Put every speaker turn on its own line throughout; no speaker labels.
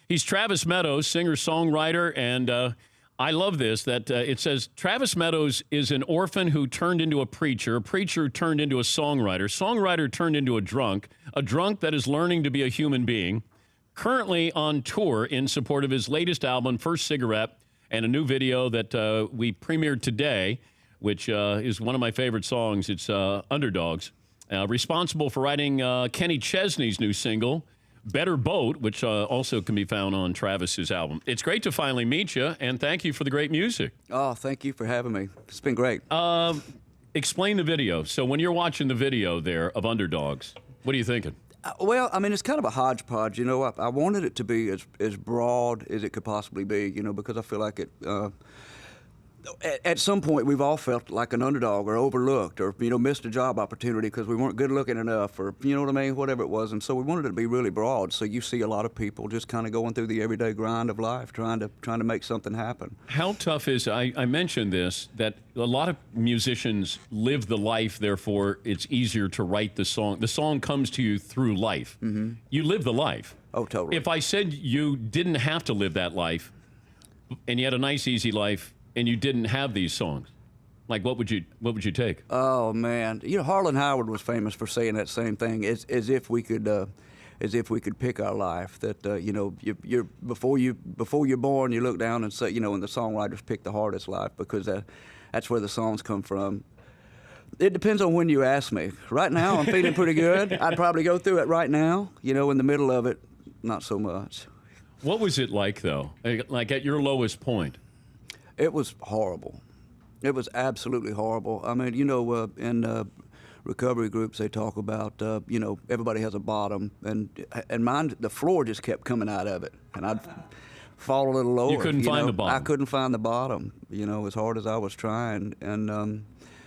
He's Travis Meadows, singer-songwriter, and I love this, that it says, Travis Meadows is an orphan who turned into a preacher turned into a songwriter turned into a drunk that is learning to be a human being, currently on tour in support of his latest album, First Cigarette, and a new video that we premiered today, which is one of my favorite songs. It's Underdogs. Responsible for writing Kenny Chesney's new single, Better Boat, which also can be found on Travis's album. It's great to finally meet you, and thank you for the great music.
Oh, thank you for having me. It's been great.
Explain the video. So when you're watching the video there of Underdogs, what are you thinking?
Well, I mean, it's kind of a hodgepodge, you know. I wanted it to be as broad as it could possibly be, you know, because I feel like it, at some point we've all felt like an underdog or overlooked or, you know, missed a job opportunity because we weren't good looking enough or, you know what I mean, whatever it was. And so we wanted it to be really broad. So you see a lot of people just kind of going through the everyday grind of life, trying to make something happen.
How tough is, I mentioned this, that a lot of musicians live the life, therefore it's easier to write the song. The song comes to you through life. Mm-hmm. You live the life.
Oh, totally.
If I said you didn't have to live that life and you had a nice, easy life, and you didn't have these songs, like what would you take?
Oh man, you know, Harlan Howard was famous for saying that same thing, as if we could pick our life. That you know, you're before you're born, you look down and say, you know, and the songwriters pick the hardest life because that's where the songs come from. It depends on when you ask me. Right now, I'm feeling pretty good. I'd probably go through it right now. You know, in the middle of it, not so much.
What was it like though? Like at your lowest point?
It was horrible. It was absolutely horrible. I mean, you know, in recovery groups, they talk about, you know, everybody has a bottom, and mine, the floor just kept coming out of it, and I'd fall a little lower.
You couldn't find the bottom.
I couldn't find the bottom, you know, as hard as I was trying. And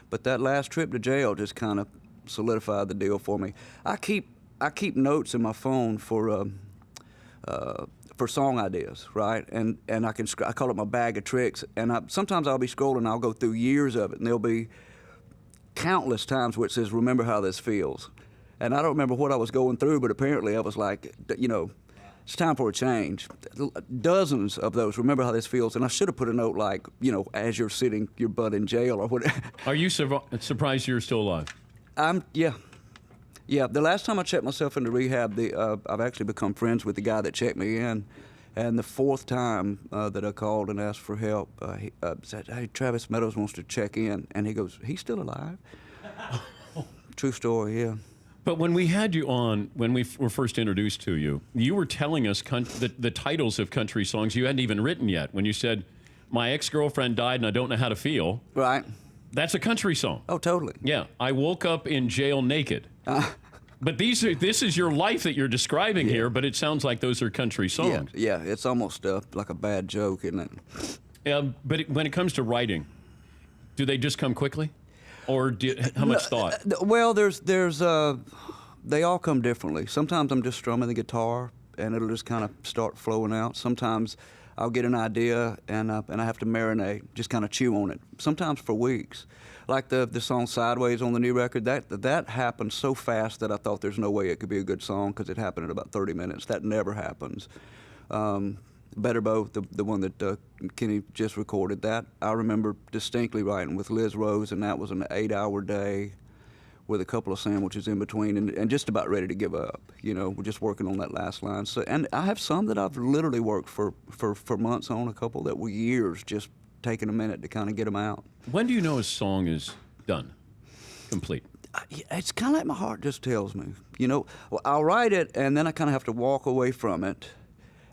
but that last trip to jail just kind of solidified the deal for me. I keep notes in my phone for song ideas, right? And I call it my bag of tricks. And sometimes I'll be scrolling, I'll go through years of it, and there'll be countless times where it says, remember how this feels. And I don't remember what I was going through, but apparently I was like, you know, it's time for a change. Dozens of those, remember how this feels. And I should have put a note like, you know, as you're sitting your butt in jail or whatever.
Are you surprised you're still alive?
Yeah. Yeah, the last time I checked myself into rehab, I've actually become friends with the guy that checked me in. And the fourth time that I called and asked for help, he said, hey, Travis Meadows wants to check in. And he goes, he's still alive? True story, yeah.
But when we had you on, when we were first introduced to you, you were telling us the titles of country songs you hadn't even written yet. When you said, my ex-girlfriend died and I don't know how to feel.
Right.
That's a country song.
Oh, totally.
Yeah. I woke up in jail naked. But this is your life that you're describing here, but it sounds like those are country songs.
Yeah, it's almost like a bad joke, isn't it?
But when it comes to writing, do they just come quickly? Or how much thought?
Well, they all come differently. Sometimes I'm just strumming the guitar, and it'll just kind of start flowing out. Sometimes I'll get an idea, and I have to marinate, just kind of chew on it, sometimes for weeks. Like the song Sideways on the new record, that happened so fast that I thought there's no way it could be a good song because it happened in about 30 minutes. That never happens. Better Boat, the one that Kenny just recorded, that I remember distinctly writing with Liz Rose, and that was an 8-hour day with a couple of sandwiches in between and just about ready to give up. You know, we're just working on that last line. So, and I have some that I've literally worked for months on, a couple that were years, just taking a minute to kind of get them out.
When do you know a song is done, complete?
It's kind of like my heart just tells me. You know, I'll write it, and then I kind of have to walk away from it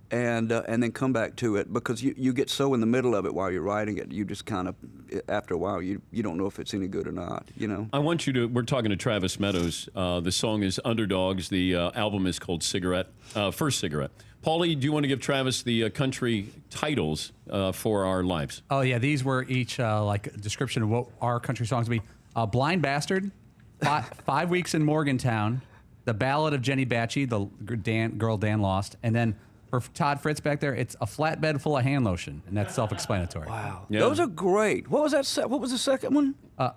and then come back to it because you get so in the middle of it while you're writing it, you just kind of, after a while, you don't know if it's any good or not, you know?
I want you to, we're talking to Travis Meadows. The song is Underdogs. The album is called First Cigarette. Paulie, do you want to give Travis the country titles for our lives?
Oh, yeah. These were each like a description of what our country songs would be. Blind Bastard, 5 Weeks in Morgantown, The Ballad of Jenny Batchy, the girl Dan lost, and then for Todd Fritz back there, it's A Flatbed Full of Hand Lotion, and that's self-explanatory.
Wow.
Yeah.
Those are great. What was that? What was the second one?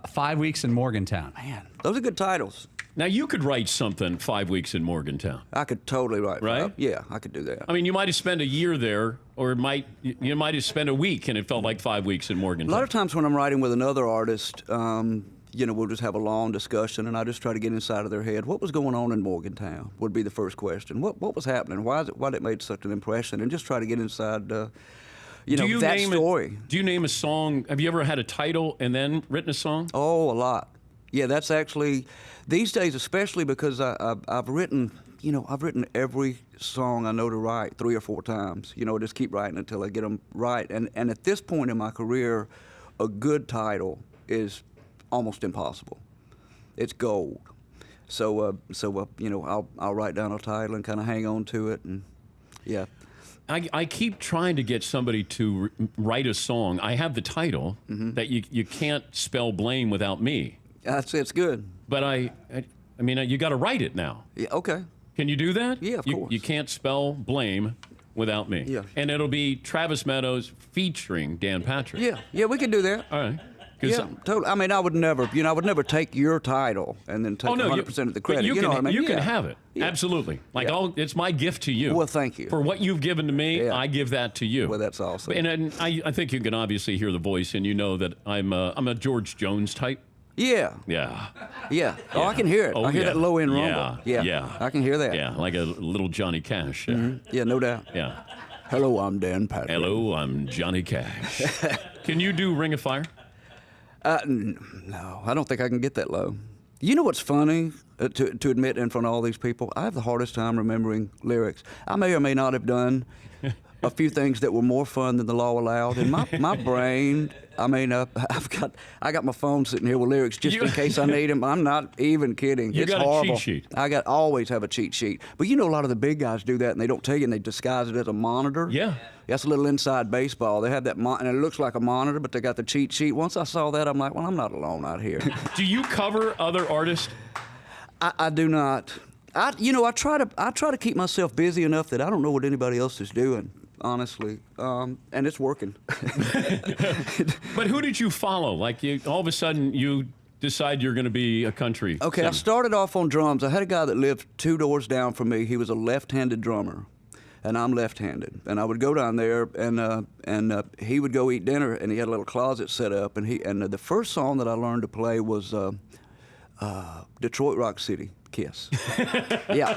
5 Weeks in Morgantown.
Man, those are good titles.
Now, you could write something 5 weeks in Morgantown.
I could totally write.
Right?
Yeah, I could do that.
I mean, you might have spent a year there, or you might have spent a week, and it felt like 5 weeks in
A
Morgantown.
lot of times when I'm writing with another artist, we'll just have a long discussion, and I just try to get inside of their head. What was going on in Morgantown would be the first question. What was happening? Why did it make such an impression? And just try to get inside, that story.
Do you name a song? Have you ever had a title and then written a song?
Oh, a lot. Yeah, that's actually, these days especially because I've written every song I know to write 3 or 4 times. Just keep writing until I get them right. And at this point in my career, a good title is almost impossible. It's gold. So I'll write down a title and kind of hang on to it, and yeah.
I keep trying to get somebody to write a song. I have the title that you can't spell blame without me.
It's good.
But I mean, you got to write it now.
Yeah, okay.
Can you do that?
Yeah, of course.
You can't spell blame without me.
Yeah.
And it'll be Travis Meadows featuring Dan Patrick.
Yeah, we can do that.
All right.
Yeah, totally. I mean, I would never take your title and then take 100% of the credit.
You,
know what I mean?
You can have it.
Yeah.
Absolutely. Like,
Yeah.
it's my gift to you.
Well, thank you.
For what you've given to me,
Yeah.
I give that to you.
Well, that's awesome.
And I think you can obviously hear the voice, and you know that I'm a George Jones type.
Yeah.
Yeah.
Yeah. Oh, I can hear it.
Oh,
I hear
yeah.
that low end rumble.
Yeah.
I can hear that.
Yeah, like a little Johnny Cash. Yeah.
Yeah, no doubt.
Yeah.
Hello, I'm Dan Patrick.
Hello, I'm Johnny Cash. Can you do Ring of Fire?
No, I don't think I can get that low. You know what's funny to admit in front of all these people? I have the hardest time remembering lyrics. I may or may not have done a few things that were more fun than the law allowed. And my brain, I mean, I got my phone sitting here with lyrics just in case I need them. I'm not even kidding.
You
It's
got
horrible.
a cheat sheet.
Always have a cheat sheet. But a lot of the big guys do that and they don't tell you and they disguise it as a monitor.
Yeah.
That's a little inside baseball. They have that, and it looks like a monitor, but they got the cheat sheet. Once I saw that, I'm like, well, I'm not alone out here.
Do you cover other artists?
I do not. I try to keep myself busy enough that I don't know what anybody else is doing, honestly, and it's working.
But who did you follow? Like, all of a sudden, you decide you're going to be a country
Okay,
singer.
I started off on drums. I had a guy that lived 2 doors down from me. He was a left-handed drummer, and I'm left-handed. And I would go down there, and he would go eat dinner, and he had a little closet set up. And the first song that I learned to play was Detroit Rock City, Kiss. Yeah.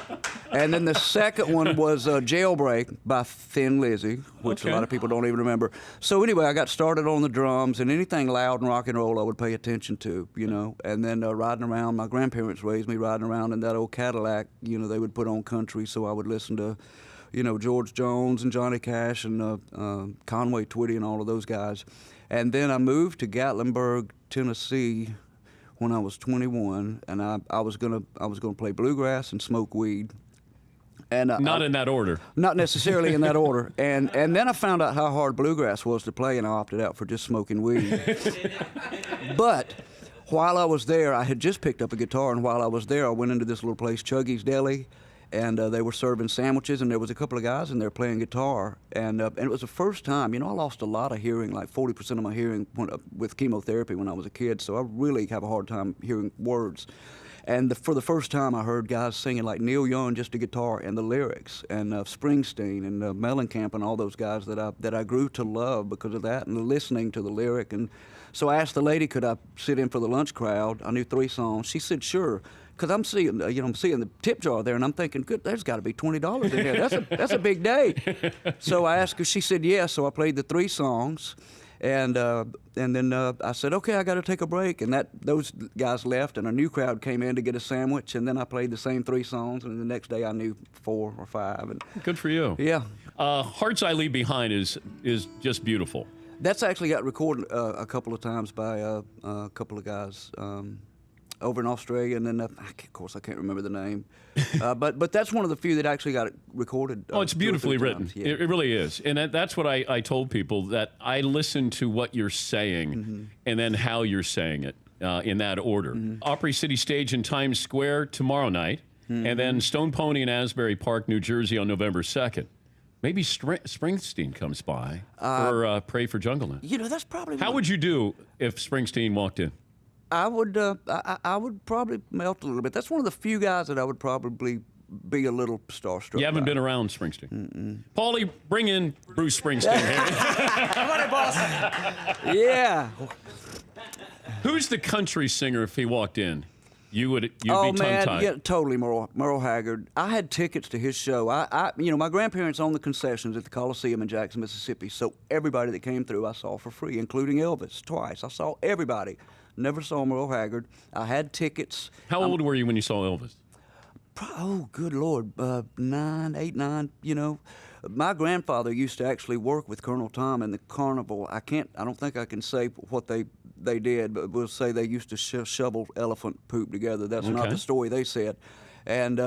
And then the second one was Jailbreak by Thin Lizzy, which
Okay.
a lot of people don't even remember. So anyway, I got started on the drums, and anything loud and rock and roll I would pay attention to, And then riding around, my grandparents raised me riding around in that old Cadillac. They would put on country, so I would listen to, George Jones and Johnny Cash and Conway Twitty and all of those guys. And then I moved to Gatlinburg, Tennessee, when I was 21, and I was gonna play bluegrass and smoke weed, and
Not in that order.
not necessarily in that order. And then I found out how hard bluegrass was to play, and I opted out for just smoking weed. But while I was there, I had just picked up a guitar, and while I was there, I went into this little place, Chuggy's Deli. And they were serving sandwiches, and there was a couple of guys in there playing guitar. And it was the first time, I lost a lot of hearing, like 40% of my hearing with chemotherapy when I was a kid. So I really have a hard time hearing words. And for the first time, I heard guys singing like Neil Young, just a guitar, and the lyrics, and Springsteen and Mellencamp and all those guys that I grew to love because of that, and listening to the lyric. And so I asked the lady, could I sit in for the lunch crowd? I knew 3 songs. She said, sure. Because I'm seeing, I'm seeing the tip jar there, and I'm thinking, good, there's got to be $20 in there. That's a big day. So I asked her. She said yes. So I played the 3 songs, and then I said, okay, I got to take a break. And those guys left, and a new crowd came in to get a sandwich. And then I played the same 3 songs, and the next day I knew 4 or 5. And
Good for you.
yeah,
Hearts I Leave Behind is just beautiful.
that's actually got recorded a couple of times by a couple of guys. Over in Australia, and then of course I can't remember the name, but that's one of the few that actually got it recorded.
Oh, it's
2 or 3
beautifully written.
times. Yeah.
It really is. And that's what I told people, that I listen to what you're saying and then how you're saying it in that order. Opry City Stage in Times Square tomorrow night, and then Stone Pony in Asbury Park, New Jersey on November 2nd. Maybe Springsteen comes by for Pray for Jungleland.
That's probably
How would you do if Springsteen walked in?
I would probably melt a little bit. That's one of the few guys that I would probably be a little starstruck.
You haven't
by.
been around Springsteen. Paulie, bring in Bruce Springsteen here.
Yeah.
Who's the country singer if he walked in? You'd be
man,
tongue-tied.
yeah, totally, Merle Haggard. I had tickets to his show. My grandparents owned the concessions at the Coliseum in Jackson, Mississippi. So everybody that came through, I saw for free, including Elvis twice. I saw everybody. Never saw Merle Haggard. I had tickets.
How old were you when you saw Elvis?
Oh, good Lord, 8, 9. My grandfather used to actually work with Colonel Tom in the carnival. I don't think I can say what they did, but we'll say they used to shovel elephant poop together. That's not the story they said. And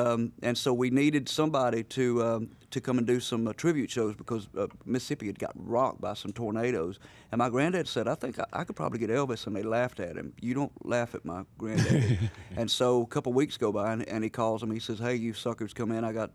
so we needed somebody to come and do some tribute shows because Mississippi had got rocked by some tornadoes. And my granddad said, I think I could probably get Elvis, and they laughed at him. You don't laugh at my granddad. And so a couple weeks go by, and he calls him. He says, hey, you suckers, come in. I got,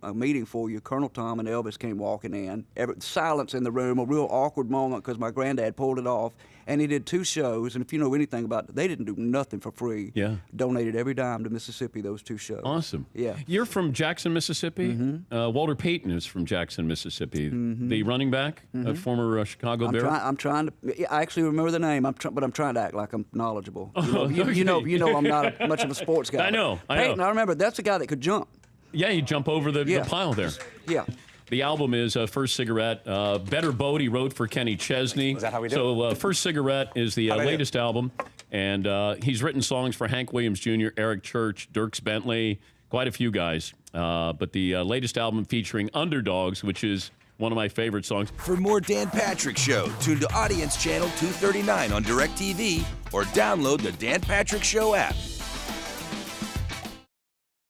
a meeting for you. Colonel Tom and Elvis came walking in. Silence in the room, a real awkward moment because my granddad pulled it off. And he did 2 shows, and if you know anything about it, they didn't do nothing for free.
Yeah.
Donated every dime to Mississippi, those 2 shows.
Awesome.
Yeah.
You're from Jackson, Mississippi?
Mm-hmm.
Walter Payton is from Jackson, Mississippi. The running back, a former Chicago Bear?
I'm trying to. I actually remember the name, but I'm trying to act like I'm knowledgeable. You know, I'm not much of a sports guy.
I know.
Peyton, I remember that's the guy that could jump.
Yeah, you jump over the pile there.
Yeah.
The album is First Cigarette. Better Boat, he wrote for Kenny Chesney.
Is that how we do it?
So First Cigarette is the latest album. And he's written songs for Hank Williams Jr., Eric Church, Dierks Bentley, quite a few guys. But the latest album featuring Underdogs, which is one of my favorite songs.
For more Dan Patrick Show, tune to Audience Channel 239 on DirecTV or download the Dan Patrick Show app.